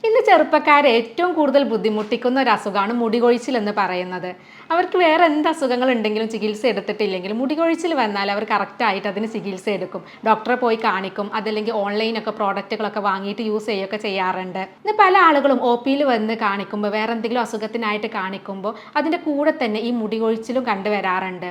ഇന്ന് ചെറുപ്പക്കാരെ ഏറ്റവും കൂടുതൽ ബുദ്ധിമുട്ടിക്കുന്ന ഒരു അസുഖമാണ് മുടികൊഴിച്ചിൽ എന്ന് പറയുന്നത്. അവർക്ക് വേറെ എന്ത് അസുഖങ്ങൾ ഉണ്ടെങ്കിലും ചികിത്സ എടുത്തിട്ടില്ലെങ്കിലും മുടികൊഴിച്ചിൽ വന്നാൽ അവർ കറക്റ്റായിട്ട് അതിന് ചികിത്സ എടുക്കും. ഡോക്ടറെ പോയി കാണിക്കും, അതല്ലെങ്കിൽ ഓൺലൈനൊക്കെ പ്രോഡക്റ്റുകളൊക്കെ വാങ്ങിയിട്ട് യൂസ് ചെയ്യുകയൊക്കെ ചെയ്യാറുണ്ട്. ഇന്ന് പല ആളുകളും ഒ പിയിൽ വന്ന് കാണിക്കുമ്പോൾ വേറെ എന്തെങ്കിലും അസുഖത്തിനായിട്ട് കാണിക്കുമ്പോൾ അതിൻ്റെ കൂടെ തന്നെ ഈ മുടികൊഴിച്ചിലും കണ്ടുവരാറുണ്ട്.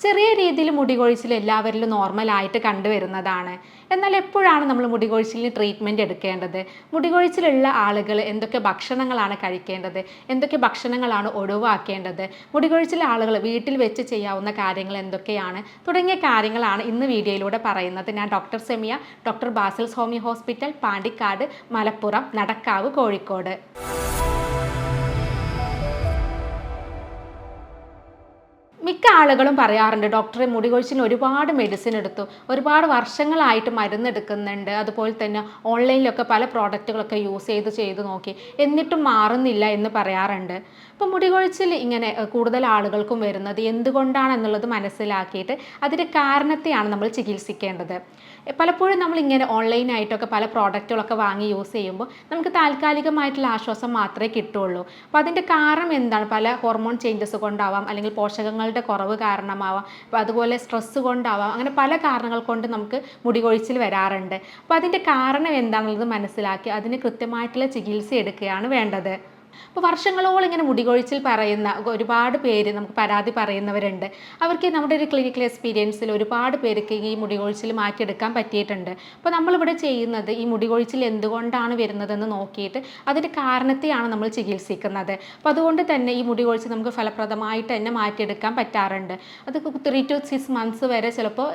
ചെറിയ രീതിയിൽ മുടികൊഴിച്ചിൽ എല്ലാവരിലും നോർമലായിട്ട് കണ്ടുവരുന്നതാണ്. എന്നാൽ എപ്പോഴാണ് നമ്മൾ മുടികൊഴിച്ചിലിന് ട്രീറ്റ്മെൻറ്റ് എടുക്കേണ്ടത്? മുടികൊഴിച്ചിലുള്ള ആളുകൾ എന്തൊക്കെ ഭക്ഷണങ്ങളാണ് കഴിക്കേണ്ടത്? എന്തൊക്കെ ഭക്ഷണങ്ങളാണ് ഒഴിവാക്കേണ്ടത്? മുടികൊഴിച്ചിലുള്ള ആളുകൾ വീട്ടിൽ വെച്ച് ചെയ്യാവുന്ന കാര്യങ്ങൾ എന്തൊക്കെയാണ്? തുടങ്ങിയ കാര്യങ്ങളാണ് ഇന്ന് വീഡിയോയിലൂടെ പറയുന്നത്. ഞാൻ doctor Semiya, doctor Basil's homeo hospital, Pandikkad, Malappuram, Nadakkavu, Kozhikode. മിക്ക ആളുകളും പറയാറുണ്ട്, ഡോക്ടറെ മുടികൊഴിച്ചിലിന് ഒരുപാട് മെഡിസിൻ എടുത്തു, ഒരുപാട് വർഷങ്ങളായിട്ട് മരുന്ന് എടുക്കുന്നുണ്ട്, അതുപോലെ തന്നെ ഓൺലൈനിലൊക്കെ പല പ്രോഡക്റ്റുകളൊക്കെ യൂസ് ചെയ്ത് നോക്കി, എന്നിട്ടും മാറുന്നില്ല എന്ന് പറയാറുണ്ട്. അപ്പോൾ മുടികൊഴിച്ചിൽ ഇങ്ങനെ കൂടുതൽ ആളുകൾക്കും വരുന്നത് എന്തുകൊണ്ടാണെന്നുള്ളത് മനസ്സിലാക്കിയിട്ട് അതിൻ്റെ കാരണത്തെയാണ് നമ്മൾ ചികിത്സിക്കേണ്ടത്. പലപ്പോഴും നമ്മളിങ്ങനെ ഓൺലൈനായിട്ടൊക്കെ പല പ്രോഡക്റ്റുകളൊക്കെ വാങ്ങി യൂസ് ചെയ്യുമ്പോൾ നമുക്ക് താൽക്കാലികമായിട്ടുള്ള ആശ്വാസം മാത്രമേ കിട്ടുള്ളൂ. അപ്പോൾ അതിൻ്റെ കാരണം എന്താണ്? പല ഹോർമോൺ ചേഞ്ചസ് കൊണ്ടാവാം, അല്ലെങ്കിൽ പോഷകങ്ങളുടെ കുറവ് കാരണമാവാം, അപ്പോൾ അതുപോലെ സ്ട്രെസ്സ് കൊണ്ടാവാം, അങ്ങനെ പല കാരണങ്ങൾ കൊണ്ട് നമുക്ക് മുടികൊഴിച്ചിൽ വരാറുണ്ട്. അപ്പോൾ അതിൻ്റെ കാരണം എന്താണെന്നുള്ളത് മനസ്സിലാക്കി അതിന് കൃത്യമായിട്ടുള്ള ചികിത്സ എടുക്കുകയാണ് വേണ്ടത്. അപ്പോൾ വർഷങ്ങളോളം ഇങ്ങനെ മുടികൊഴിച്ചിൽ പറയുന്ന ഒരുപാട് പേര് നമുക്ക് പരാതി പറയുന്നവരുണ്ട്. അവർക്ക് നമ്മുടെ ഒരു ക്ലിനിക്കൽ എക്സ്പീരിയൻസിൽ ഒരുപാട് പേർക്ക് ഈ മുടികൊഴിച്ചിൽ മാറ്റിയെടുക്കാൻ പറ്റിയിട്ടുണ്ട്. അപ്പോൾ നമ്മളിവിടെ ചെയ്യുന്നത് ഈ മുടികൊഴിച്ചിൽ എന്തുകൊണ്ടാണ് വരുന്നതെന്ന് നോക്കിയിട്ട് അതിൻ്റെ കാരണത്തെയാണ് നമ്മൾ ചികിത്സിക്കുന്നത്. അപ്പോൾ അതുകൊണ്ട് തന്നെ ഈ മുടികൊഴിച്ചിൽ നമുക്ക് ഫലപ്രദമായിട്ട് തന്നെ മാറ്റിയെടുക്കാൻ പറ്റാറുണ്ട്. അത് 3 to 6 months വരെ ചിലപ്പോൾ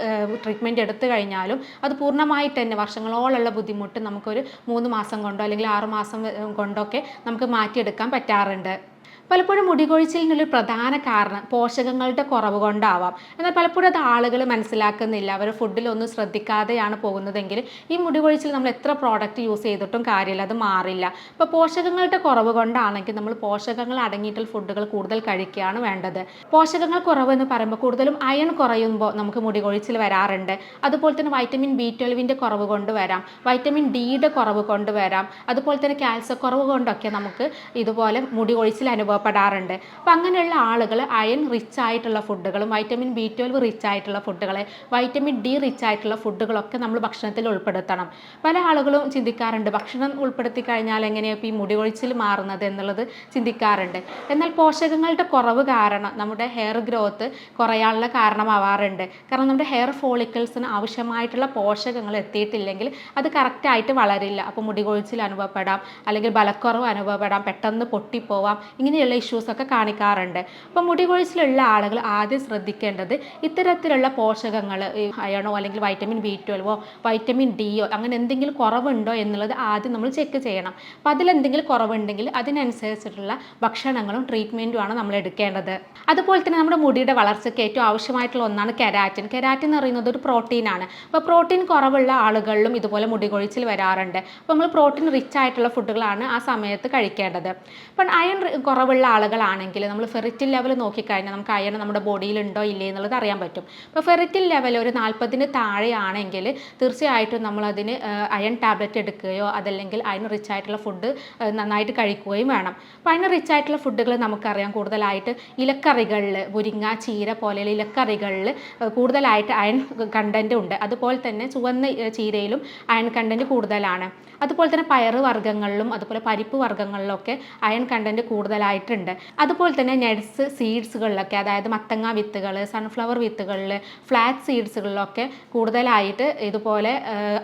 ട്രീറ്റ്മെൻറ്റ് എടുത്തു കഴിഞ്ഞാലും അത് പൂർണ്ണമായിട്ട് തന്നെ വർഷങ്ങളോളമുള്ള ബുദ്ധിമുട്ട് നമുക്കൊരു 3 മാസം കൊണ്ടോ അല്ലെങ്കിൽ 6 മാസം കൊണ്ടൊക്കെ നമുക്ക് മാറ്റിയെടുക്കാൻ പറ്റാറുണ്ട്. പലപ്പോഴും മുടികൊഴിച്ചിലിനൊരു പ്രധാന കാരണം പോഷകങ്ങളുടെ കുറവ് കൊണ്ടാവാം. എന്നാൽ പലപ്പോഴും അത് ആളുകൾ മനസ്സിലാക്കുന്നില്ല. അവർ ഫുഡിലൊന്നും ശ്രദ്ധിക്കാതെയാണ് പോകുന്നതെങ്കിൽ ഈ മുടികൊഴിച്ചിൽ നമ്മൾ എത്ര പ്രോഡക്റ്റ് യൂസ് ചെയ്തിട്ടും കാര്യമില്ല, അത് മാറില്ല. അപ്പോൾ പോഷകങ്ങളുടെ കുറവ് കൊണ്ടാണെങ്കിൽ നമ്മൾ പോഷകങ്ങൾ അടങ്ങിയിട്ടുള്ള ഫുഡുകൾ കൂടുതൽ കഴിക്കുകയാണ് വേണ്ടത്. പോഷകങ്ങൾ കുറവ് എന്ന് പറയുമ്പോൾ കൂടുതലും അയൺ കുറയുമ്പോൾ നമുക്ക് മുടികൊഴിച്ചിൽ വരാറുണ്ട്. അതുപോലെ തന്നെ വൈറ്റമിൻ B12 കുറവ് കൊണ്ട് വരാം, വൈറ്റമിൻ ഡിയുടെ കുറവ് കൊണ്ട് വരാം, അതുപോലെ തന്നെ കാൽസ്യക്കുറവ് കൊണ്ടൊക്കെ നമുക്ക് ഇതുപോലെ മുടികൊഴിച്ചിൽ അനുഭവപ്പെടാറുണ്ട്. അപ്പോൾ അങ്ങനെയുള്ള ആളുകൾ അയൺ റിച്ച് ആയിട്ടുള്ള ഫുഡുകളും വൈറ്റമിൻ B12 റിച്ച് ആയിട്ടുള്ള ഫുഡുകൾ, വൈറ്റമിൻ ഡി റിച്ച് ആയിട്ടുള്ള ഫുഡുകളൊക്കെ നമ്മൾ ഭക്ഷണത്തിൽ ഉൾപ്പെടുത്തണം. പല ആളുകളും ചിന്തിക്കാറുണ്ട്, ഭക്ഷണം ഉൾപ്പെടുത്തി കഴിഞ്ഞാൽ എങ്ങനെയാണ് ഇപ്പോൾ ഈ മുടികൊഴിച്ചിൽ മാറുന്നത് എന്നുള്ളത് ചിന്തിക്കാറുണ്ട്. എന്നാൽ പോഷകങ്ങളുടെ കുറവ് കാരണം നമ്മുടെ ഹെയർ ഗ്രോത്ത് കുറയാനുള്ള കാരണമാവാറുണ്ട്. കാരണം നമ്മുടെ ഹെയർ ഫോളിക്കിൾസിന് ആവശ്യമായിട്ടുള്ള പോഷകങ്ങൾ എത്തിയിട്ടില്ലെങ്കിൽ അത് കറക്റ്റായിട്ട് വളരില്ല. അപ്പോൾ മുടികൊഴിച്ചിൽ അനുഭവപ്പെടാം, അല്ലെങ്കിൽ ബലക്കുറവ് അനുഭവപ്പെടാം, പെട്ടെന്ന് പൊട്ടിപ്പോവാം, ഇങ്ങനെയുള്ള ഇഷ്യൂസൊക്കെ കാണിക്കാറുണ്ട്. അപ്പോൾ മുടികൊഴിച്ചിലുള്ള ആളുകൾ ആദ്യം ശ്രദ്ധിക്കേണ്ടത് ഇത്തരത്തിലുള്ള പോഷകങ്ങൾ, അയണോ അല്ലെങ്കിൽ വൈറ്റമിൻ B12 വൈറ്റമിൻ ഡിയോ അങ്ങനെ എന്തെങ്കിലും കുറവുണ്ടോ എന്നുള്ളത് ആദ്യം നമ്മൾ ചെക്ക് ചെയ്യണം. അപ്പോൾ അതിലെന്തെങ്കിലും കുറവുണ്ടെങ്കിൽ അതിനനുസരിച്ചിട്ടുള്ള ഭക്ഷണങ്ങളും ട്രീറ്റ്മെൻറ്റുമാണ് നമ്മൾ എടുക്കേണ്ടത്. അതുപോലെ തന്നെ നമ്മുടെ മുടിയുടെ വളർച്ചയ്ക്ക് ഏറ്റവും ആവശ്യമായിട്ടുള്ള ഒന്നാണ് കെരാറ്റിൻ. കെരാറ്റിൻ എന്ന് പറയുന്നത് ഒരു പ്രോട്ടീനാണ്. അപ്പോൾ പ്രോട്ടീൻ കുറവുള്ള ആളുകളിലും ഇതുപോലെ മുടികൊഴിച്ചിൽ വരാറുണ്ട്. അപ്പോൾ നമ്മൾ പ്രോട്ടീൻ റിച്ച് ആയിട്ടുള്ള ഫുഡുകളാണ് ആ സമയത്ത് കഴിക്കേണ്ടത്. അപ്പോൾ അയൺ കുറവുള്ള ആളുകളാണെങ്കിൽ നമ്മൾ ഫെറിറ്റിൻ ലെവൽ നോക്കിക്കഴിഞ്ഞാൽ നമുക്ക് അയൺ നമ്മുടെ ബോഡിയിലുണ്ടോ ഇല്ലേ എന്നുള്ളത് അറിയാൻ പറ്റും. അപ്പോൾ ഫെറിറ്റിൻ ലെവൽ ഒരു 40 താഴെയാണെങ്കിൽ തീർച്ചയായിട്ടും നമ്മളതിന് അയൺ ടാബ്ലറ്റ് എടുക്കുകയോ അതല്ലെങ്കിൽ അയൺ റിച്ച് ആയിട്ടുള്ള ഫുഡ് നന്നായിട്ട് കഴിക്കുകയും വേണം. അപ്പോൾ അയൺ റിച്ച് ആയിട്ടുള്ള ഫുഡുകൾ നമുക്കറിയാം കൂടുതലായിട്ട് ഇലക്കറികളിൽ, മുരിങ്ങ, ചീര പോലെയുള്ള ഇലക്കറികളിൽ കൂടുതലായിട്ട് അയൺ കണ്ടൻറ്റ് ഉണ്ട്. അതുപോലെ തന്നെ ചുവന്ന ചീരയിലും അയൺ കണ്ടൻറ്റ് കൂടുതലാണ്. അതുപോലെ തന്നെ പയറ് വർഗ്ഗങ്ങളിലും അതുപോലെ പരിപ്പ് വർഗ്ഗങ്ങളിലൊക്കെ അയൺ കണ്ടൻറ്റ് കൂടുതലായിട്ടുണ്ട്. അതുപോലെ തന്നെ നട്ട്സ്, സീഡ്സുകളിലൊക്കെ, അതായത് മത്തങ്ങ വിത്തുകൾ, സൺഫ്ലവർ വിത്തുകളിൽ, ഫ്ലാക്സ് സീഡ്സുകളിലൊക്കെ കൂടുതലായിട്ട് ഇതുപോലെ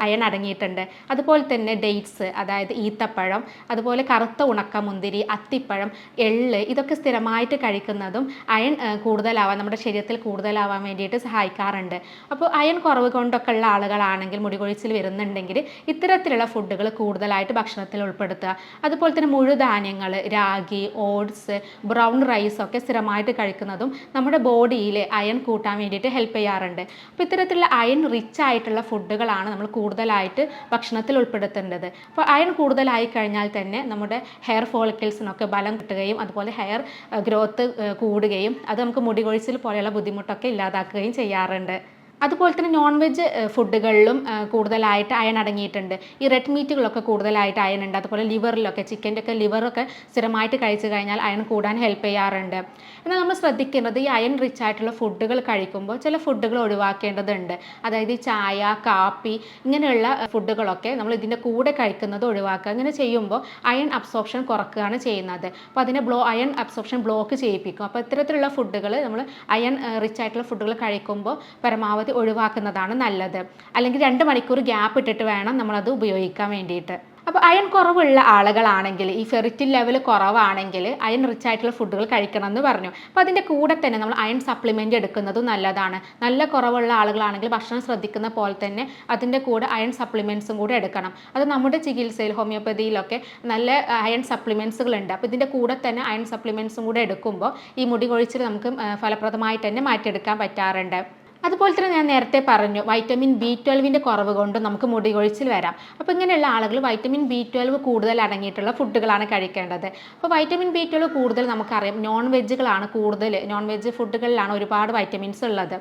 അയൺ അടങ്ങിയിട്ടുണ്ട്. അതുപോലെ തന്നെ ഡേറ്റ്സ്, അതായത് ഈത്തപ്പഴം, അതുപോലെ കറുത്ത ഉണക്കമുന്തിരി, അത്തിപ്പഴം, എള്ള്, ഇതൊക്കെ സ്ഥിരമായിട്ട് കഴിക്കുന്നതും അയൺ കൂടുതലാവാൻ, നമ്മുടെ ശരീരത്തിൽ കൂടുതലാവാൻ വേണ്ടിയിട്ട് സഹായിക്കാറുണ്ട്. അപ്പോൾ അയൺ കുറവ് കൊണ്ടൊക്കെ ഉള്ള ആളുകളാണെങ്കിൽ മുടികൊഴിച്ചിൽ വരുന്നുണ്ടെങ്കിൽ ഇത്തരത്തിലുള്ള ഫുഡുകൾ കൂടുതലായിട്ട് ഭക്ഷണത്തിൽ ഉൾപ്പെടുത്തുക. അതുപോലെ തന്നെ മുഴുധാന്യങ്ങൾ, രാഗി, ഓട്സ്, ബ്രൗൺ റൈസ് ഒക്കെ സ്ഥിരമായിട്ട് കഴിക്കുന്നതും നമ്മുടെ ബോഡിയിൽ അയൺ കൂട്ടാൻ വേണ്ടിയിട്ട് ഹെൽപ്പ് ചെയ്യാറുണ്ട്. അപ്പോൾ ഇത്തരത്തിലുള്ള അയൺ റിച്ച് ആയിട്ടുള്ള ഫുഡുകളാണ് നമ്മൾ കൂടുതലായിട്ട് ഭക്ഷണത്തിൽ ഉൾപ്പെടുത്തേണ്ടത്. അപ്പോൾ അയൺ കൂടുതലായി കഴിഞ്ഞാൽ തന്നെ നമ്മുടെ ഹെയർ ഫോളിക്കിൾസിനൊക്കെ ബലം കിട്ടുകയും അതുപോലെ ഹെയർ ഗ്രോത്ത് കൂടുകയും അത് നമുക്ക് മുടികൊഴിച്ചിൽ പോലെയുള്ള ബുദ്ധിമുട്ടൊക്കെ ഇല്ലാതാക്കുകയും ചെയ്യാറുണ്ട്. അതുപോലെ തന്നെ നോൺ വെജ് ഫുഡുകളിലും കൂടുതലായിട്ട് അയൺ അടങ്ങിയിട്ടുണ്ട്. ഈ റെഡ് മീറ്റുകളൊക്കെ കൂടുതലായിട്ട് അയൺ ഉണ്ട്. അതുപോലെ ലിവറിലൊക്കെ ചിക്കൻ്റെ ഒക്കെ ലിവറൊക്കെ സ്ഥിരമായിട്ട് കഴിച്ചു കഴിഞ്ഞാൽ അയൺ കൂടാൻ ഹെൽപ്പ് ചെയ്യാറുണ്ട്. എന്നാൽ നമ്മൾ ശ്രദ്ധിക്കേണ്ടത് ഈ അയൺ റിച്ച് ആയിട്ടുള്ള ഫുഡുകൾ കഴിക്കുമ്പോൾ ചില ഫുഡുകൾ ഒഴിവാക്കേണ്ടതുണ്ട്. അതായത് ഈ ചായ, കാപ്പി ഇങ്ങനെയുള്ള ഫുഡുകളൊക്കെ നമ്മൾ ഇതിൻ്റെ കൂടെ കഴിക്കുന്നത് ഒഴിവാക്കുക. ഇങ്ങനെ ചെയ്യുമ്പോൾ അയൺ അബ്സോർപ്ഷൻ കുറക്കുകയാണ് ചെയ്യുന്നത്. അപ്പോൾ അതിനെ അയൺ അബ്സോർപ്ഷൻ ബ്ലോക്ക് ചെയ്യിപ്പിക്കും. അപ്പോൾ ഇത്തരത്തിലുള്ള ഫുഡുകൾ നമ്മൾ അയൺ റിച്ച് ആയിട്ടുള്ള ഫുഡുകൾ കഴിക്കുമ്പോൾ പരമാവധി ഒഴിവാക്കുന്നതാണ് നല്ലത്. അല്ലെങ്കിൽ 2 മണിക്കൂർ ഗ്യാപ്പ് ഇട്ടിട്ട് വേണം നമ്മളത് ഉപയോഗിക്കാൻ വേണ്ടിയിട്ട്. അപ്പോൾ അയൺ കുറവുള്ള ആളുകളാണെങ്കിൽ, ഈ ഫെറിറ്റിൻ ലെവൽ കുറവാണെങ്കിൽ അയൺ റിച്ച് ആയിട്ടുള്ള ഫുഡുകൾ കഴിക്കണം എന്ന് പറഞ്ഞു. അപ്പോൾ അതിൻ്റെ കൂടെ തന്നെ നമ്മൾ അയൺ സപ്ലിമെൻ്റ് എടുക്കുന്നതും നല്ലതാണ്. നല്ല കുറവുള്ള ആളുകളാണെങ്കിൽ ഭക്ഷണം ശ്രദ്ധിക്കുന്ന പോലെ തന്നെ അതിൻ്റെ കൂടെ അയൺ സപ്ലിമെൻറ്റ്സും കൂടെ എടുക്കണം. അത് നമ്മുടെ ചികിത്സയിൽ ഹോമിയോപ്പതിയിലൊക്കെ നല്ല അയൺ സപ്ലിമെൻറ്റ്സുകളുണ്ട്. അപ്പോൾ ഇതിൻ്റെ കൂടെ തന്നെ അയൺ സപ്ലിമെൻറ്റ്സും കൂടെ എടുക്കുമ്പോൾ ഈ മുടി കൊഴിച്ചിൽ നമുക്ക് ഫലപ്രദമായിട്ട് തന്നെ മാറ്റിയെടുക്കാൻ പറ്റാറുണ്ട്. അതുപോലെ തന്നെ ഞാൻ നേരത്തെ പറഞ്ഞു വൈറ്റമിൻ B12 കുറവ് കൊണ്ട് നമുക്ക് മുടി കൊഴിച്ചിൽ വരാം. അപ്പോൾ ഇങ്ങനെയുള്ള ആളുകൾ വൈറ്റമിൻ B12 കൂടുതൽ അടങ്ങിയിട്ടുള്ള ഫുഡുകളാണ് കഴിക്കേണ്ടത്. അപ്പോൾ വൈറ്റമിൻ B12 കൂടുതൽ നമുക്കറിയാം നോൺ വെജുകളാണ് കൂടുതൽ, നോൺ വെജ് ഫുഡുകളിലാണ് ഒരുപാട് വൈറ്റമിൻസ് ഉള്ളത്.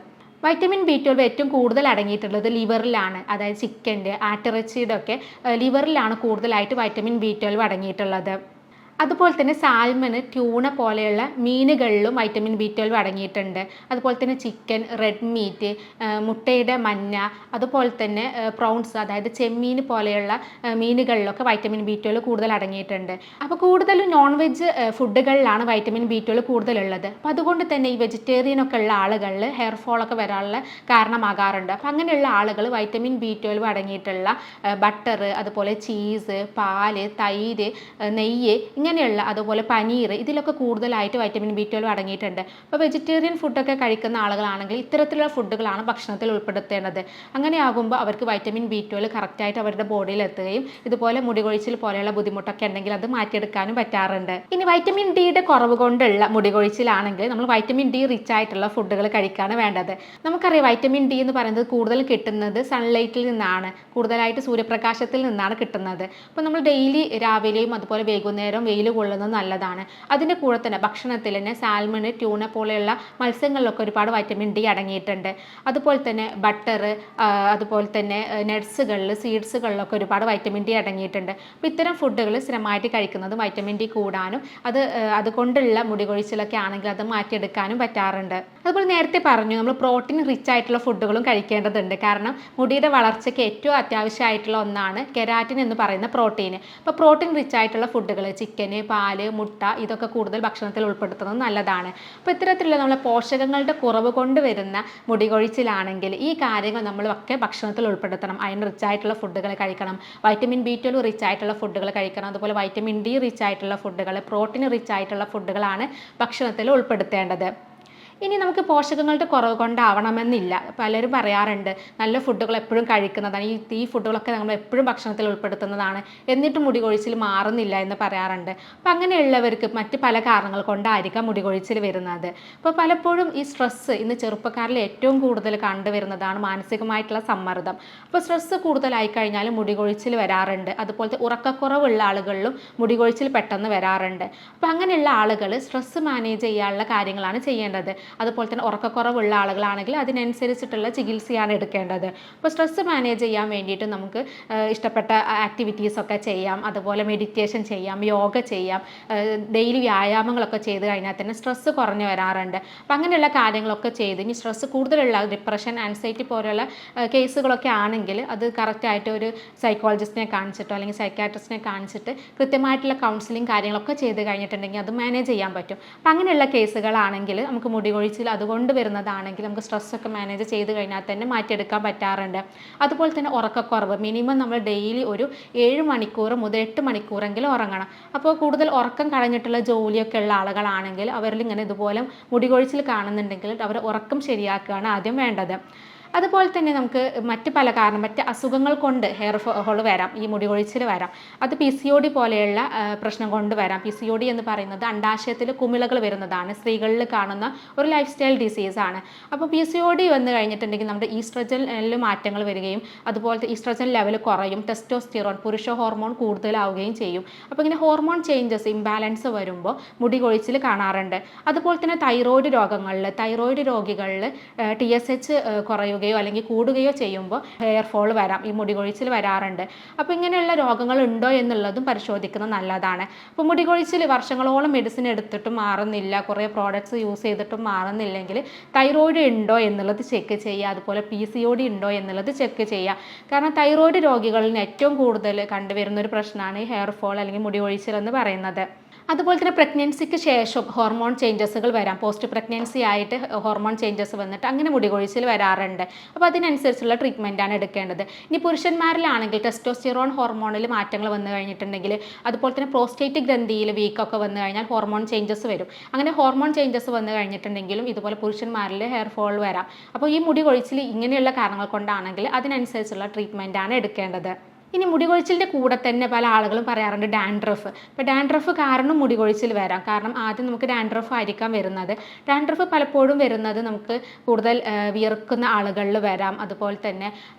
വൈറ്റമിൻ B12 ഏറ്റവും കൂടുതൽ അടങ്ങിയിട്ടുള്ളത് ലിവറിലാണ്. അതായത് ചിക്കൻ്റെ, ആട്ടിറച്ചിയുടെ ഒക്കെ ലിവറിലാണ് കൂടുതലായിട്ട് വൈറ്റമിൻ B12 അടങ്ങിയിട്ടുള്ളത്. അതുപോലെ തന്നെ സാൽമണ്, ട്യൂണ പോലെയുള്ള മീനുകളിലും വൈറ്റമിൻ B12 അടങ്ങിയിട്ടുണ്ട്. അതുപോലെ തന്നെ ചിക്കൻ, റെഡ് മീറ്റ്, മുട്ടയുടെ മഞ്ഞ, അതുപോലെ തന്നെ പ്രൗൺസ് അതായത് ചെമ്മീൻ പോലെയുള്ള മീനുകളിലൊക്കെ വൈറ്റമിൻ B12 കൂടുതൽ അടങ്ങിയിട്ടുണ്ട്. അപ്പോൾ കൂടുതലും നോൺ വെജ് ഫുഡുകളിലാണ് വൈറ്റമിൻ B12 കൂടുതലുള്ളത്. അപ്പോൾ അതുകൊണ്ട് തന്നെ ഈ വെജിറ്റേറിയൻ ഒക്കെ ഉള്ള ആളുകളിൽ ഹെയർ ഫോളൊക്കെ വരാനുള്ള കാരണമാകാറുണ്ട്. അപ്പോൾ അങ്ങനെയുള്ള ആളുകൾ വൈറ്റമിൻ B12 അടങ്ങിയിട്ടുള്ള ബട്ടർ, അതുപോലെ ചീസ്, പാല്, തൈര്, നെയ്യ് ഇങ്ങനെയുള്ള, അതുപോലെ പനീർ, ഇതിലൊക്കെ കൂടുതലായിട്ട് വൈറ്റമിൻ B12 അടങ്ങിയിട്ടുണ്ട്. അപ്പോൾ വെജിറ്റേറിയൻ ഫുഡൊക്കെ കഴിക്കുന്ന ആളുകളാണെങ്കിൽ ഇത്തരത്തിലുള്ള ഫുഡുകളാണ് ഭക്ഷണത്തിൽ ഉൾപ്പെടുത്തേണ്ടത്. അങ്ങനെയാകുമ്പോൾ അവർക്ക് വൈറ്റമിൻ B12 കറക്റ്റായിട്ട് അവരുടെ ബോഡിയിൽ എത്തുകയും ഇതുപോലെ മുടി കൊഴിച്ചിൽ പോലെയുള്ള ബുദ്ധിമുട്ടൊക്കെ ഉണ്ടെങ്കിൽ അത് മാറ്റിയെടുക്കാനും പറ്റാറുണ്ട്. ഇനി വൈറ്റമിൻ ഡിയുടെ കുറവ് കൊണ്ടുള്ള മുടി കൊഴിച്ചിലാണെങ്കിൽ നമ്മൾ വൈറ്റമിൻ ഡി റിച്ച് ആയിട്ടുള്ള ഫുഡുകൾ കഴിക്കാണ് വേണ്ടത്. നമുക്കറിയാം വൈറ്റമിൻ ഡി എന്ന് പറയുന്നത് കൂടുതൽ കിട്ടുന്നത് സൺലൈറ്റിൽ നിന്നാണ്, കൂടുതലായിട്ട് സൂര്യപ്രകാശത്തിൽ നിന്നാണ് കിട്ടുന്നത്. അപ്പോൾ നമ്മൾ ഡെയിലി രാവിലെയും അതുപോലെ വൈകുന്നേരം വെയിൽ കൊള്ളുന്നത് നല്ലതാണ്. അതിൻ്റെ കൂടെ തന്നെ ഭക്ഷണത്തിൽ തന്നെ സാൽമണ്, ട്യൂണ പോലെയുള്ള മത്സ്യങ്ങളിലൊക്കെ ഒരുപാട് വൈറ്റമിൻ ഡി അടങ്ങിയിട്ടുണ്ട്. അതുപോലെ തന്നെ ബട്ടർ, അതുപോലെ തന്നെ നട്ട്സുകളിൽ, സീഡ്സുകളിലൊക്കെ ഒരുപാട് വൈറ്റമിൻ ഡി അടങ്ങിയിട്ടുണ്ട്. അപ്പോൾ ഇത്തരം ഫുഡുകൾ സ്ഥിരമായിട്ട് കഴിക്കുന്നത് വൈറ്റമിൻ ഡി കൂടാനും അതുകൊണ്ടുള്ള മുടി കൊഴിച്ചിലൊക്കെ ആണെങ്കിൽ അത് മാറ്റിയെടുക്കാനും പറ്റാറുണ്ട്. അതുപോലെ നേരത്തെ പറഞ്ഞു നമ്മൾ പ്രോട്ടീൻ റിച്ച് ആയിട്ടുള്ള ഫുഡുകളും കഴിക്കേണ്ടതുണ്ട്. കാരണം മുടിയുടെ വളർച്ചയ്ക്ക് ഏറ്റവും അത്യാവശ്യമായിട്ടുള്ള ഒന്നാണ് കെരാറ്റിൻ എന്ന് പറയുന്ന പ്രോട്ടീൻ. അപ്പോൾ പ്രോട്ടീൻ റിച്ച് ആയിട്ടുള്ള ഫുഡുകൾ ചിക്കന്, പാല്, മുട്ട ഇതൊക്കെ കൂടുതൽ ഭക്ഷണത്തിൽ ഉൾപ്പെടുത്തുന്നത് നല്ലതാണ്. അപ്പോൾ ഇത്തരത്തിലുള്ള നമ്മളെ പോഷകങ്ങളുടെ കുറവ് കൊണ്ട് വരുന്ന മുടി കൊഴിച്ചിലാണെങ്കിൽ ഈ കാര്യങ്ങൾ നമ്മളൊക്കെ ഭക്ഷണത്തിൽ ഉൾപ്പെടുത്തണം. അയൺ റിച്ച് ആയിട്ടുള്ള ഫുഡുകൾ കഴിക്കണം, വൈറ്റമിൻ B12 റിച്ച് ആയിട്ടുള്ള ഫുഡുകൾ കഴിക്കണം, അതുപോലെ വൈറ്റമിൻ ഡി റിച്ച് ആയിട്ടുള്ള ഫുഡുകൾ, പ്രോട്ടീൻ റിച്ച് ആയിട്ടുള്ള ഫുഡുകളാണ് ഭക്ഷണത്തിൽ ഉൾപ്പെടുത്തേണ്ടത്. ഇനി നമുക്ക് പോഷകങ്ങളുടെ കുറവ് കൊണ്ടാവണമെന്നില്ല. പലരും പറയാറുണ്ട് നല്ല ഫുഡുകൾ എപ്പോഴും കഴിക്കുന്നതാണ്, ഈ ഫുഡുകളൊക്കെ നമ്മൾ എപ്പോഴും ഭക്ഷണത്തിൽ ഉൾപ്പെടുത്തുന്നതാണ്, എന്നിട്ടും മുടി കൊഴിച്ചിൽ മാറുന്നില്ല എന്ന് പറയാറുണ്ട്. അപ്പോൾ അങ്ങനെയുള്ളവർക്ക് മറ്റ് പല കാരണങ്ങൾ കൊണ്ടായിരിക്കാം മുടി കൊഴിച്ചിൽ വരുന്നത്. അപ്പോൾ പലപ്പോഴും ഈ സ്ട്രെസ്സ് ഇന്ന് ചെറുപ്പക്കാരിൽ ഏറ്റവും കൂടുതൽ കണ്ടുവരുന്നതാണ് മാനസികമായിട്ടുള്ള സമ്മർദ്ദം. അപ്പോൾ സ്ട്രെസ്സ് കൂടുതലായി കഴിഞ്ഞാൽ മുടി കൊഴിച്ചിൽ വരാറുണ്ട്. അതുപോലത്തെ ഉറക്കക്കുറവുള്ള ആളുകളിലും മുടി കൊഴിച്ചിൽ പെട്ടെന്ന് വരാറുണ്ട്. അപ്പോൾ അങ്ങനെയുള്ള ആളുകൾ സ്ട്രെസ്സ് മാനേജ് ചെയ്യാനുള്ള കാര്യങ്ങളാണ് ചെയ്യേണ്ടത്. അതുപോലെ തന്നെ ഉറക്കക്കുറവുള്ള ആളുകളാണെങ്കിൽ അതിനനുസരിച്ചിട്ടുള്ള ചികിത്സയാണ് എടുക്കേണ്ടത്. അപ്പോൾ സ്ട്രെസ്സ് മാനേജ് ചെയ്യാൻ വേണ്ടിയിട്ട് നമുക്ക് ഇഷ്ടപ്പെട്ട ആക്ടിവിറ്റീസൊക്കെ ചെയ്യാം, അതുപോലെ മെഡിറ്റേഷൻ ചെയ്യാം, യോഗ ചെയ്യാം, ഡെയിലി വ്യായാമങ്ങളൊക്കെ ചെയ്ത് കഴിഞ്ഞാൽ തന്നെ സ്ട്രെസ്സ് കുറഞ്ഞു വരാറുണ്ട്. അപ്പോൾ അങ്ങനെയുള്ള കാര്യങ്ങളൊക്കെ ചെയ്ത് ഇനി സ്ട്രെസ്സ് കൂടുതലുള്ള ഡിപ്രഷൻ, ആൻസൈറ്റി പോലെയുള്ള കേസുകളൊക്കെ ആണെങ്കിൽ അത് കറക്റ്റായിട്ട് ഒരു സൈക്കോളജിസ്റ്റിനെ കാണിച്ചിട്ടോ അല്ലെങ്കിൽ സൈക്കാട്രിസ്റ്റിനെ കാണിച്ചിട്ട് കൃത്യമായിട്ടുള്ള കൗൺസിലിംഗ് കാര്യങ്ങളൊക്കെ ചെയ്ത് കഴിഞ്ഞിട്ടുണ്ടെങ്കിൽ അത് മാനേജ് ചെയ്യാൻ പറ്റും. അപ്പോൾ അങ്ങനെയുള്ള കേസുകളാണെങ്കിൽ നമുക്ക് മുടി കൊഴിച്ചിൽ അതുകൊണ്ട് വരുന്നതാണെങ്കിൽ നമുക്ക് സ്ട്രെസ്സൊക്കെ മാനേജ് ചെയ്ത് കഴിഞ്ഞാൽ തന്നെ മാറ്റിയെടുക്കാൻ പറ്റാറുണ്ട്. അതുപോലെ തന്നെ ഉറക്കക്കുറവ് മിനിമം നമ്മൾ ഡെയിലി ഒരു 7 മണിക്കൂർ മുതൽ 8 മണിക്കൂറെങ്കിലും ഉറങ്ങണം. അപ്പോൾ കൂടുതൽ ഉറക്കം കളഞ്ഞിട്ടുള്ള ജോലിയൊക്കെ ഉള്ള ആളുകളാണെങ്കിൽ അവരിൽ ഇങ്ങനെ ഇതുപോലെ മുടി കൊഴിച്ചിൽ കാണുന്നുണ്ടെങ്കിൽ അവർ ഉറക്കം ശരിയാക്കുകയാണ് ആദ്യം വേണ്ടത്. അതുപോലെ തന്നെ നമുക്ക് മറ്റ് പല കാരണം മറ്റ് അസുഖങ്ങൾ കൊണ്ട് ഹെയർ ഫോൾ വരാം, ഈ മുടി കൊഴിച്ചിൽ വരാം. അത് PCOD പോലെയുള്ള പ്രശ്നം കൊണ്ട് വരാം. PCOD എന്ന് പറയുന്നത് അണ്ടാശയത്തിൽ കുമിളകൾ വരുന്നതാണ്, സ്ത്രീകളിൽ കാണുന്ന ഒരു ലൈഫ് സ്റ്റൈൽ ഡിസീസാണ്. അപ്പോൾ PCOD വന്നു കഴിഞ്ഞിട്ടുണ്ടെങ്കിൽ നമ്മുടെ ഈസ്ട്രജനിൽ മാറ്റങ്ങൾ വരികയും അതുപോലത്തെ ഈസ്ട്രജൻ ലെവൽ കുറയും, ടെസ്റ്റോസ്റ്റിറോൺ പുരുഷ ഹോർമോൺ കൂടുതലാവുകയും ചെയ്യും. അപ്പോൾ ഇങ്ങനെ ഹോർമോൺ ചേഞ്ചസ് ഇംബാലൻസ് വരുമ്പോൾ മുടി കൊഴിച്ചിൽ കാണാറുണ്ട്. അതുപോലെ തന്നെ തൈറോയ്ഡ് രോഗികളിൽ TSH കുറയുകയും കുറയുകയോ അല്ലെങ്കിൽ കൂടുകയോ ചെയ്യുമ്പോൾ ഹെയർ ഫോൾ വരാം, ഈ മുടി കൊഴിച്ചിൽ വരാറുണ്ട്. അപ്പോൾ ഇങ്ങനെയുള്ള രോഗങ്ങൾ ഉണ്ടോ എന്നുള്ളതും പരിശോധിക്കുന്നത് നല്ലതാണ്. അപ്പോൾ മുടി കൊഴിച്ചിൽ വർഷങ്ങളോളം മെഡിസിൻ എടുത്തിട്ടും മാറുന്നില്ല, കുറേ പ്രോഡക്ട്സ് യൂസ് ചെയ്തിട്ടും മാറുന്നില്ലെങ്കിൽ തൈറോയിഡ് ഉണ്ടോ എന്നുള്ളത് ചെക്ക് ചെയ്യുക. അതുപോലെ PCOD ഉണ്ടോ എന്നുള്ളത് ചെക്ക് ചെയ്യുക. കാരണം തൈറോയിഡ് രോഗികളിൽ ഏറ്റവും കൂടുതൽ കണ്ടുവരുന്ന ഒരു പ്രശ്നമാണ് ഈ ഹെയർ ഫോൾ അല്ലെങ്കിൽ മുടി കൊഴിച്ചിൽ എന്ന് പറയുന്നത്. അതുപോലെ തന്നെ പ്രഗ്നൻസിക്ക് ശേഷം ഹോർമോൺ ചേഞ്ചസുകൾ വരാം. പോസ്റ്റ് പ്രഗ്നൻസി ആയിട്ട് ഹോർമോൺ ചേഞ്ചസ് വന്നിട്ട് അങ്ങനെ മുടി കൊഴിച്ചിൽ വരാറുണ്ട്. അപ്പോൾ അതിനനുസരിച്ചുള്ള ട്രീറ്റ്മെൻറ്റാണ് എടുക്കേണ്ടത്. ഇനി പുരുഷന്മാരിലാണെങ്കിൽ ടെസ്റ്റോസ്റ്റിറോൺ ഹോർമോണിൽ മാറ്റങ്ങൾ വന്നു കഴിഞ്ഞിട്ടുണ്ടെങ്കിൽ, അതുപോലെ തന്നെ പ്രോസ്റ്റേറ്റ് ഗ്രന്ഥിയിൽ വീക്കൊക്കെ വന്നു കഴിഞ്ഞാൽ ഹോർമോൺ ചേഞ്ചസ് വരും. അങ്ങനെ ഹോർമോൺ ചേഞ്ചസ് വന്നു കഴിഞ്ഞിട്ടുണ്ടെങ്കിലും ഇതുപോലെ പുരുഷന്മാരിൽ ഹെയർ ഫോൾ വരാം. അപ്പോൾ ഈ മുടി കൊഴിച്ചിൽ ഇങ്ങനെയുള്ള കാരണങ്ങൾ കൊണ്ടാണെങ്കിൽ അതിനനുസരിച്ചുള്ള ട്രീറ്റ്മെൻറ്റാണ് എടുക്കേണ്ടത്. ഇനി മുടി കൊഴിച്ചിലിൻ്റെ കൂടെ തന്നെ പല ആളുകളും പറയാറുണ്ട് ഡാൻഡ്രഫ്. ഇപ്പോൾ ഡാൻഡ്രഫ് കാരണം മുടി കൊഴിച്ചിൽ വരാം. കാരണം ആദ്യം നമുക്ക് ഡാൻഡ്രഫ് ആയിരിക്കാം വരുന്നത്. ഡാൻഡ്രഫ് പലപ്പോഴും വരുന്നത് നമുക്ക് കൂടുതൽ വിയർക്കുന്ന ആളുകളിൽ വരാം. അതുപോലെ തന്നെ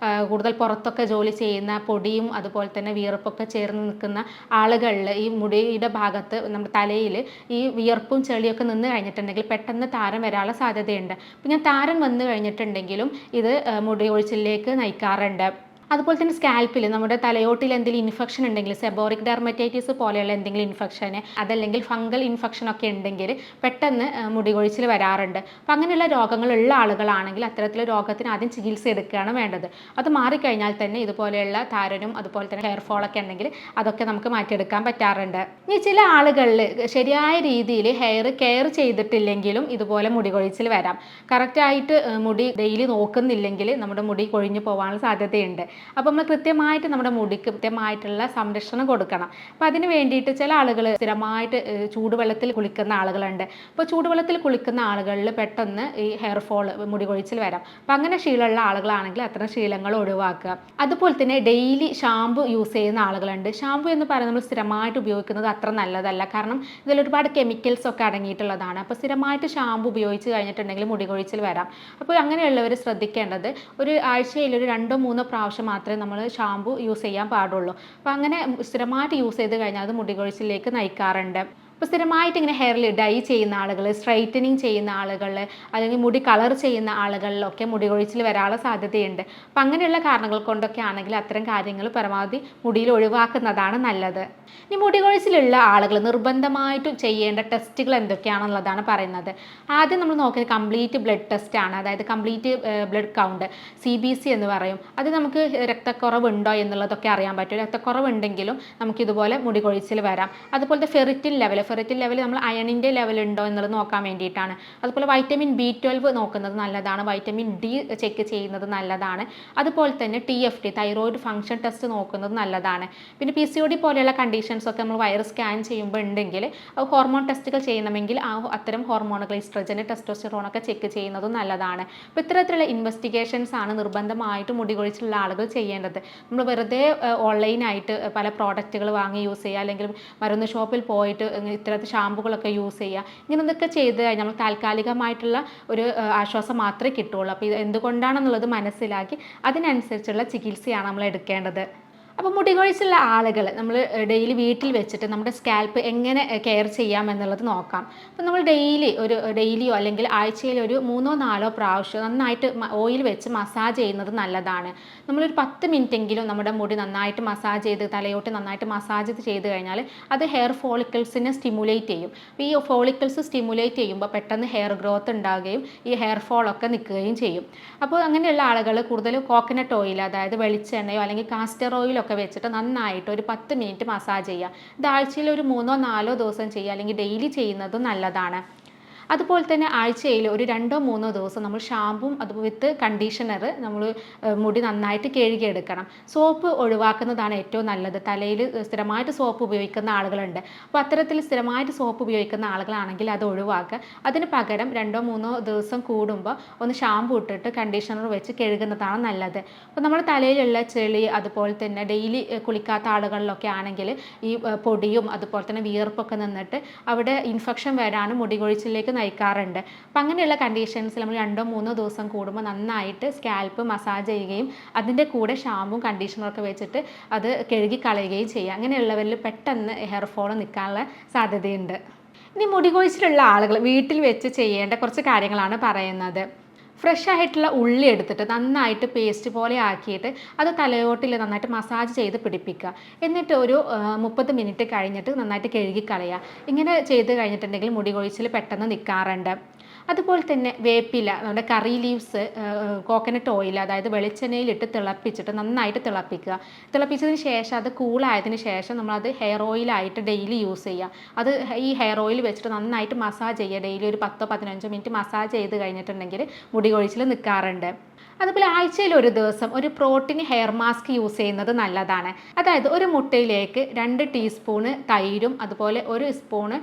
കൂടുതൽ പുറത്തൊക്കെ ജോലി ചെയ്യുന്ന പൊടിയും അതുപോലെ തന്നെ വിയർപ്പൊക്കെ ചേർന്ന് നിൽക്കുന്ന ആളുകളിൽ ഈ മുടിയുടെ ഭാഗത്ത് നമ്മുടെ തലയിൽ ഈ വിയർപ്പും ചെളിയൊക്കെ നിന്ന് കഴിഞ്ഞിട്ടുണ്ടെങ്കിൽ പെട്ടെന്ന് താരൻ വരാനുള്ള സാധ്യതയുണ്ട്. പിന്നെ താരൻ വന്നു കഴിഞ്ഞിട്ടുണ്ടെങ്കിലും ഇത് മുടി കൊഴിച്ചിലേക്ക് നയിക്കാറുണ്ട്. അതുപോലെ തന്നെ സ്കാൽപ്പിൽ നമ്മുടെ തലയോട്ടിൽ എന്തെങ്കിലും ഇൻഫെക്ഷൻ ഉണ്ടെങ്കിൽ, സെബോറിക് ഡെർമറ്റൈറ്റിസ് പോലെയുള്ള എന്തെങ്കിലും ഇൻഫെക്ഷന്, അതല്ലെങ്കിൽ ഫംഗൽ ഇൻഫെക്ഷനൊക്കെ ഉണ്ടെങ്കിൽ പെട്ടെന്ന് മുടി കൊഴിച്ചിൽ വരാറുണ്ട്. അപ്പം അങ്ങനെയുള്ള രോഗങ്ങളുള്ള ആളുകളാണെങ്കിൽ അത്തരത്തിലുള്ള രോഗത്തിന് ആദ്യം ചികിത്സ എടുക്കുകയാണ് വേണ്ടത്. അത് മാറിക്കഴിഞ്ഞാൽ തന്നെ ഇതുപോലെയുള്ള താരനും അതുപോലെ തന്നെ ഹെയർ ഫോളൊക്കെ ഉണ്ടെങ്കിൽ അതൊക്കെ നമുക്ക് മാറ്റിയെടുക്കാൻ പറ്റാറുണ്ട്. ഇനി ചില ആളുകളിൽ ശരിയായ രീതിയിൽ ഹെയർ കെയർ ചെയ്തിട്ടില്ലെങ്കിലും ഇതുപോലെ മുടി കൊഴിച്ചിൽ വരാം. കറക്റ്റായിട്ട് മുടി ഡെയിലി നോക്കുന്നില്ലെങ്കിൽ നമ്മുടെ മുടി കൊഴിഞ്ഞു പോകാനുള്ള സാധ്യതയുണ്ട്. അപ്പോൾ നമ്മൾ കൃത്യമായിട്ട് നമ്മുടെ മുടിക്ക് കൃത്യമായിട്ടുള്ള സംരക്ഷണം കൊടുക്കണം. അപ്പോൾ അതിന് വേണ്ടിയിട്ട് ചില ആളുകൾ സ്ഥിരമായിട്ട് ചൂടുവെള്ളത്തിൽ കുളിക്കുന്ന ആളുകളുണ്ട്. അപ്പോൾ ചൂടുവെള്ളത്തിൽ കുളിക്കുന്ന ആളുകളിൽ പെട്ടെന്ന് ഈ ഹെയർ ഫോൾ മുടി കൊഴിച്ചിൽ വരാം. അപ്പോൾ അങ്ങനെ ശീലമുള്ള ആളുകളാണെങ്കിൽ അത്തരം ശീലങ്ങൾ ഒഴിവാക്കുക. അതുപോലെ തന്നെ ഡെയിലി ഷാമ്പു യൂസ് ചെയ്യുന്ന ആളുകളുണ്ട്. ഷാമ്പു എന്ന് പറയുന്നത് നമ്മൾ സ്ഥിരമായിട്ട് ഉപയോഗിക്കുന്നത് അത്ര നല്ലതല്ല. കാരണം ഇതിൽ ഒരുപാട് കെമിക്കൽസ് ഒക്കെ അടങ്ങിയിട്ടുള്ളതാണ്. അപ്പോൾ സ്ഥിരമായിട്ട് ഷാമ്പു ഉപയോഗിച്ച് കഴിഞ്ഞിട്ടുണ്ടെങ്കിൽ മുടി കൊഴിച്ചിൽ വരാം. അപ്പോൾ അങ്ങനെയുള്ളവർ ശ്രദ്ധിക്കേണ്ടത് ഒരു ആഴ്ചയിൽ ഒരു 2-3 പ്രാവശ്യം മാത്രമേ നമ്മൾ ഷാമ്പു യൂസ് ചെയ്യാൻ പാടുള്ളൂ. അപ്പോൾ അങ്ങനെ സ്ഥിരമായിട്ട് യൂസ് ചെയ്ത് കഴിഞ്ഞാൽ അത് മുടി കൊഴിച്ചിലേക്ക് നയിക്കാറുണ്ട്. ഇപ്പോൾ സ്ഥിരമായിട്ട് ഇങ്ങനെ ഹെയറിൽ ഡൈ ചെയ്യുന്ന ആളുകൾ, സ്ട്രൈറ്റനിങ് ചെയ്യുന്ന ആളുകൾ, അല്ലെങ്കിൽ മുടി കളർ ചെയ്യുന്ന ആളുകളിലൊക്കെ മുടി കൊഴിച്ചിൽ വരാനുള്ള സാധ്യതയുണ്ട്. അപ്പം അങ്ങനെയുള്ള കാരണങ്ങൾ കൊണ്ടൊക്കെ ആണെങ്കിൽ അത്തരം കാര്യങ്ങൾ പരമാവധി മുടിയിൽ ഒഴിവാക്കുന്നതാണ് നല്ലത്. ഇനി മുടി കൊഴിച്ചിലുള്ള ആളുകൾ നിർബന്ധമായിട്ടും ചെയ്യേണ്ട ടെസ്റ്റുകൾ എന്തൊക്കെയാണെന്നുള്ളതാണ് പറയുന്നത്. ആദ്യം നമ്മൾ നോക്കുന്നത് കംപ്ലീറ്റ് ബ്ലഡ് ടെസ്റ്റ് ആണ്. അതായത് കംപ്ലീറ്റ് ബ്ലഡ് കൗണ്ട്, CBC എന്ന് പറയും. അത് നമുക്ക് രക്തക്കുറവുണ്ടോ എന്നുള്ളതൊക്കെ അറിയാൻ പറ്റും. രക്തക്കുറവുണ്ടെങ്കിലും നമുക്കിതുപോലെ മുടി കൊഴിച്ചിൽ വരാം. അതുപോലത്തെ ഫെറിറ്റിൻ ലെവൽ നമ്മൾ അയണിൻ്റെ ലെവൽ ഉണ്ടോ എന്നുള്ളത് നോക്കാൻ വേണ്ടിയിട്ടാണ്. അതുപോലെ വൈറ്റമിൻ B12 നോക്കുന്നത് നല്ലതാണ്. വൈറ്റമിൻ D ചെക്ക് ചെയ്യുന്നത് നല്ലതാണ്. അതുപോലെ തന്നെ TFT തൈറോയിഡ് ഫംഗ്ഷൻ ടെസ്റ്റ് നോക്കുന്നത് നല്ലതാണ്. പിന്നെ PCOD പോലെയുള്ള കണ്ടീഷൻസ് ഒക്കെ നമ്മൾ വയർ സ്കാൻ ചെയ്യുമ്പോൾ ഉണ്ടെങ്കിൽ ഹോർമോൺ ടെസ്റ്റുകൾ ചെയ്യണമെങ്കിൽ അത്തരം ഹോർമോണുകൾ ഈസ്ട്രജൻ, ടെസ്റ്റോസ്റ്റിറോൺ ഒക്കെ ചെക്ക് ചെയ്യുന്നതും നല്ലതാണ്. അപ്പോൾ ഇത്തരത്തിലുള്ള ഇൻവെസ്റ്റിഗേഷൻസ് ആണ് നിർബന്ധമായിട്ട് മുടി കൊഴിച്ചിലുള്ള ആളുകൾ ചെയ്യേണ്ടത്. നമ്മൾ വെറുതെ ഓൺലൈനായിട്ട് പല പ്രോഡക്റ്റുകൾ വാങ്ങി യൂസ് ചെയ്യുക, അല്ലെങ്കിൽ മരുന്ന് ഷോപ്പിൽ പോയിട്ട് ഇത്തരത്തിൽ ഷാമ്പുകളൊക്കെ യൂസ് ചെയ്യുക, ഇങ്ങനെയൊക്കെ ചെയ്ത് കഴിഞ്ഞാൽ നമ്മൾ താൽക്കാലികമായിട്ടുള്ള ഒരു ആശ്വാസം മാത്രമേ കിട്ടുള്ളൂ. അപ്പോൾ ഇത് എന്തുകൊണ്ടാണെന്നുള്ളത് മനസ്സിലാക്കി അതിനനുസരിച്ചുള്ള ചികിത്സയാണ് നമ്മൾ എടുക്കേണ്ടത്. അപ്പോൾ മുടി കൊഴിച്ചിലുള്ള ആളുകൾ നമ്മൾ ഡെയിലി വീട്ടിൽ വെച്ചിട്ട് നമ്മുടെ സ്കാൽപ്പ് എങ്ങനെ കെയർ ചെയ്യാമെന്നുള്ളത് നോക്കാം. അപ്പോൾ നമ്മൾ ഡെയിലിയോ അല്ലെങ്കിൽ ആഴ്ചയിൽ ഒരു 3-4 പ്രാവശ്യം നന്നായിട്ട് ഓയിൽ വെച്ച് മസാജ് ചെയ്യുന്നത് നല്ലതാണ്. നമ്മളൊരു 10 മിനിറ്റെങ്കിലും നമ്മുടെ മുടി നന്നായിട്ട് മസാജ് ചെയ്ത് തലയോട്ട് നന്നായിട്ട് മസാജ് ചെയ്ത് കഴിഞ്ഞാൽ അത് ഹെയർ ഫോളിക്കിൾസിനെ സ്റ്റിമുലേറ്റ് ചെയ്യും. അപ്പോൾ ഈ ഫോളിക്കിൾസ് സ്റ്റിമുലേറ്റ് ചെയ്യുമ്പോൾ പെട്ടെന്ന് ഹെയർ ഗ്രോത്ത് ഉണ്ടാകുകയും ഈ ഹെയർ ഫോളൊക്കെ നിൽക്കുകയും ചെയ്യും. അപ്പോൾ അങ്ങനെയുള്ള ആളുകൾ കൂടുതലും കോക്കനട്ട് ഓയിൽ, അതായത് വെളിച്ചെണ്ണയോ അല്ലെങ്കിൽ കാസ്റ്റർ ഓയിലോ ഒക്കെ വെച്ചിട്ട് നന്നായിട്ട് ഒരു 10 മിനിറ്റ് മസാജ് ചെയ്യുക. ഇത് ആഴ്ചയിൽ ഒരു 3-4 ദിവസം ചെയ്യുക, അല്ലെങ്കിൽ ഡെയിലി ചെയ്യുന്നതും നല്ലതാണ്. അതുപോലെ തന്നെ ആഴ്ചയിൽ ഒരു 2-3 ദിവസം നമ്മൾ ഷാമ്പും അത് വിത്ത് കണ്ടീഷണർ നമ്മൾ മുടി നന്നായിട്ട് കഴുകിയെടുക്കണം. സോപ്പ് ഒഴിവാക്കുന്നതാണ് ഏറ്റവും നല്ലത്. തലയിൽ സ്ഥിരമായിട്ട് സോപ്പ് ഉപയോഗിക്കുന്ന ആളുകളുണ്ട്. അപ്പോൾ അത്തരത്തിൽ സ്ഥിരമായിട്ട് സോപ്പ് ഉപയോഗിക്കുന്ന ആളുകളാണെങ്കിൽ അത് ഒഴിവാക്കുക. അതിന് പകരം 2-3 ദിവസം കൂടുമ്പോൾ ഒന്ന് ഷാമ്പു ഇട്ടിട്ട് കണ്ടീഷണർ വെച്ച് കഴുകുന്നതാണ് നല്ലത്. അപ്പോൾ നമ്മുടെ തലയിലുള്ള ചെളി, അതുപോലെ തന്നെ ഡെയിലി കുളിക്കാത്ത ആളുകളിലൊക്കെ ആണെങ്കിൽ ഈ പൊടിയും അതുപോലെ തന്നെ വിയർപ്പൊക്കെ നിന്നിട്ട് അവിടെ ഇൻഫെക്ഷൻ വരാനും മുടി കൊഴിച്ചിലേക്ക് നയിക്കാറുണ്ട്. അപ്പം അങ്ങനെയുള്ള കണ്ടീഷൻസിൽ നമ്മൾ 2-3 ദിവസം കൂടുമ്പോൾ നന്നായിട്ട് സ്കാൽപ്പ് മസാജ് ചെയ്യുകയും അതിൻ്റെ കൂടെ ഷാമ്പും കണ്ടീഷണറൊക്കെ വെച്ചിട്ട് അത് കഴുകി കളയുകയും ചെയ്യുക. അങ്ങനെയുള്ളവരിൽ പെട്ടെന്ന് ഹെയർ ഫോൾ നിൽക്കാനുള്ള സാധ്യതയുണ്ട്. ഇനി മുടി കൊഴിച്ചിലുള്ള ആളുകൾ വീട്ടിൽ വെച്ച് ചെയ്യേണ്ട കുറച്ച് കാര്യങ്ങളാണ് പറയുന്നത്. ഫ്രഷ് ആയിട്ടുള്ള ഉള്ളി എടുത്തിട്ട് നന്നായിട്ട് പേസ്റ്റ് പോലെ ആക്കിയിട്ട് അത് തലയോട്ടിൽ നന്നായിട്ട് മസാജ് ചെയ്ത് പിടിപ്പിക്കുക. എന്നിട്ട് ഒരു 30 മിനിറ്റ് കഴിഞ്ഞിട്ട് നന്നായിട്ട് കഴുകിക്കളയുക. ഇങ്ങനെ ചെയ്ത് കഴിഞ്ഞിട്ടുണ്ടെങ്കിൽ മുടി കൊഴിച്ചിൽ പെട്ടെന്ന് നിൽക്കാറുണ്ട്. അതുപോലെ തന്നെ വേപ്പില, നമ്മുടെ കറി ലീവ്സ്, കോക്കനട്ട് ഓയിൽ, അതായത് വെളിച്ചെണ്ണയിലിട്ട് തിളപ്പിച്ചിട്ട് നന്നായിട്ട് തിളപ്പിക്കുക. തിളപ്പിച്ചതിന് ശേഷം അത് കൂളായതിന് ശേഷം നമ്മളത് ഹെയർ ഓയിലായിട്ട് ഡെയിലി യൂസ് ചെയ്യുക. അത് ഈ ഹെയർ ഓയിൽ വെച്ചിട്ട് നന്നായിട്ട് മസാജ് ചെയ്യുക. ഡെയിലി ഒരു 10-15 മിനിറ്റ് മസാജ് ചെയ്ത് കഴിഞ്ഞിട്ടുണ്ടെങ്കിൽ മുടി കൊഴിച്ചിൽ നിൽക്കാറുണ്ട്. അതുപോലെ ആഴ്ചയിൽ ഒരു ദിവസം ഒരു പ്രോട്ടീൻ ഹെയർ മാസ്ക് യൂസ് ചെയ്യുന്നത് നല്ലതാണ്. അതായത് ഒരു മുട്ടയിലേക്ക് 2 ടീസ്പൂണ് തൈരും അതുപോലെ 1 സ്പൂണ്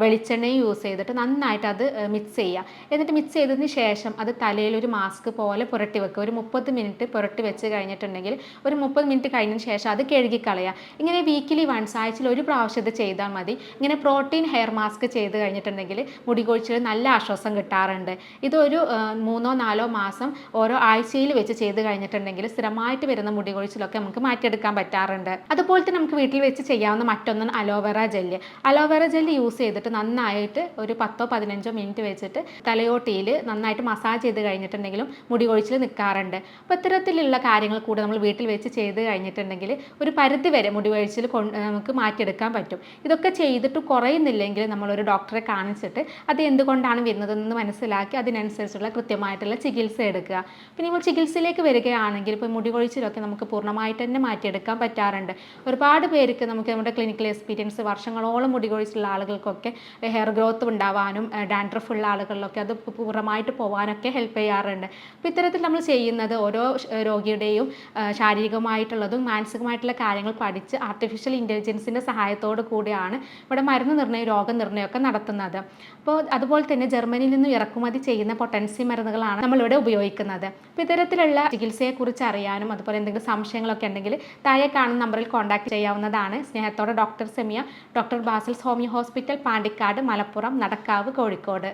വെളിച്ചെണ്ണയും യൂസ് ചെയ്തിട്ട് നന്നായിട്ട് അത് മിക്സ് ചെയ്യുക. എന്നിട്ട് മിക്സ് ചെയ്തതിന് ശേഷം അത് തലയിൽ ഒരു മാസ്ക് പോലെ പുരട്ടി വെക്കുക. ഒരു 30 മിനിറ്റ് പുരട്ടി വെച്ച് കഴിഞ്ഞിട്ടുണ്ടെങ്കിൽ ഒരു 30 മിനിറ്റ് കഴിഞ്ഞതിന് ശേഷം അത് കഴുകിക്കളയുക. ഇങ്ങനെ വീക്കിലി വൺസ്, ആഴ്ചയിൽ ഒരു പ്രാവശ്യം ഇത് ചെയ്താൽ മതി. ഇങ്ങനെ പ്രോട്ടീൻ ഹെയർ മാസ്ക് ചെയ്ത് കഴിഞ്ഞിട്ടുണ്ടെങ്കിൽ മുടി കൊഴിച്ചിൽ നല്ല ആശ്വാസം കിട്ടാറുണ്ട്. ഇതൊരു 3-4 മാസം ഓരോ ആഴ്ചയിൽ വെച്ച് ചെയ്ത് കഴിഞ്ഞിട്ടുണ്ടെങ്കിൽ സ്ഥിരമായിട്ട് വരുന്ന മുടി കൊഴിച്ചിലൊക്കെ നമുക്ക് മാറ്റിയെടുക്കാൻ പറ്റാറുണ്ട്. അതുപോലെ തന്നെ നമുക്ക് വീട്ടിൽ വെച്ച് ചെയ്യാവുന്ന മറ്റൊന്നാണ് aloe vera gel. Aloe vera gel use ചെയ്തിട്ട് നന്നായിട്ട് ഒരു 10-15 മിനിറ്റ് വെച്ചിട്ട് തലയോട്ടിയിൽ നന്നായിട്ട് മസാജ് ചെയ്ത് കഴിഞ്ഞിട്ടുണ്ടെങ്കിലും മുടി കൊഴിച്ചിൽ നിൽക്കാറുണ്ട്. അപ്പോൾ ഇത്തരത്തിലുള്ള കാര്യങ്ങൾ കൂടെ നമ്മൾ വീട്ടിൽ വെച്ച് ചെയ്ത് കഴിഞ്ഞിട്ടുണ്ടെങ്കിൽ ഒരു പരിധി വരെ മുടി കൊഴിച്ചിൽ നമുക്ക് മാറ്റിയെടുക്കാൻ പറ്റും. ഇതൊക്കെ ചെയ്തിട്ട് കുറയുന്നില്ലെങ്കിൽ നമ്മളൊരു ഡോക്ടറെ കാണിച്ചിട്ട് അത് എന്തുകൊണ്ടാണ് വരുന്നതെന്ന് മനസ്സിലാക്കി അതിനനുസരിച്ചുള്ള കൃത്യമായിട്ടുള്ള ചികിത്സ എടുക്കുക. പിന്നെ നമ്മൾ ചികിത്സയിലേക്ക് വരികയാണെങ്കിൽ ഇപ്പോൾ മുടി കൊഴിച്ചിലൊക്കെ നമുക്ക് പൂർണ്ണമായിട്ട് തന്നെ മാറ്റിയെടുക്കാൻ പറ്റാറുണ്ട്. ഒരുപാട് പേർക്ക് നമുക്ക് നമ്മുടെ ക്ലിനിക്കൽ എക്സ്പീരിയൻസ് വർഷങ്ങളോളം മുടി കൊഴിച്ചിലുള്ള ആളുകൾക്കൊക്കെ ഹെയർ ഗ്രോത്ത് ഉണ്ടാവാനും ഡാൻഡ്രഫ് ഉള്ള ആളുകളിലൊക്കെ അത് പൂർണ്ണമായിട്ട് പോകാനൊക്കെ ഹെൽപ്പ് ചെയ്യാറുണ്ട്. അപ്പോൾ ഇത്തരത്തിൽ നമ്മൾ ചെയ്യുന്നത് ഓരോ രോഗിയുടെയും ശാരീരികമായിട്ടുള്ളതും മാനസികമായിട്ടുള്ള കാര്യങ്ങൾ പഠിച്ച് ആർട്ടിഫിഷ്യൽ ഇൻ്റലിജൻസിൻ്റെ സഹായത്തോടു കൂടിയാണ് ഇവിടെ മരുന്ന് നിർണ്ണയം, രോഗനിർണ്ണയമൊക്കെ നടത്തുന്നത്. അപ്പോൾ അതുപോലെ തന്നെ ജർമ്മനിയിൽ നിന്നും ഇറക്കുമതി ചെയ്യുന്ന പൊട്ടൻസി മരുന്നുകളാണ് നമ്മളിവിടെ ഉപയോഗിക്കുന്നത്. അപ്പോൾ ഇത്തരത്തിലുള്ള ചികിത്സയെക്കുറിച്ച് അറിയാനും അതുപോലെ എന്തെങ്കിലും സംശയങ്ങളൊക്കെ ഉണ്ടെങ്കിൽ താഴെ കാണുന്ന നമ്പറിൽ കോൺടാക്ട് ചെയ്യാവുന്നതാണ്. സ്നേഹത്തോടെ doctor Semiya, doctor Basil's homeo hospital, Pandikkad, Malappuram, Nadakkavu, Kozhikode.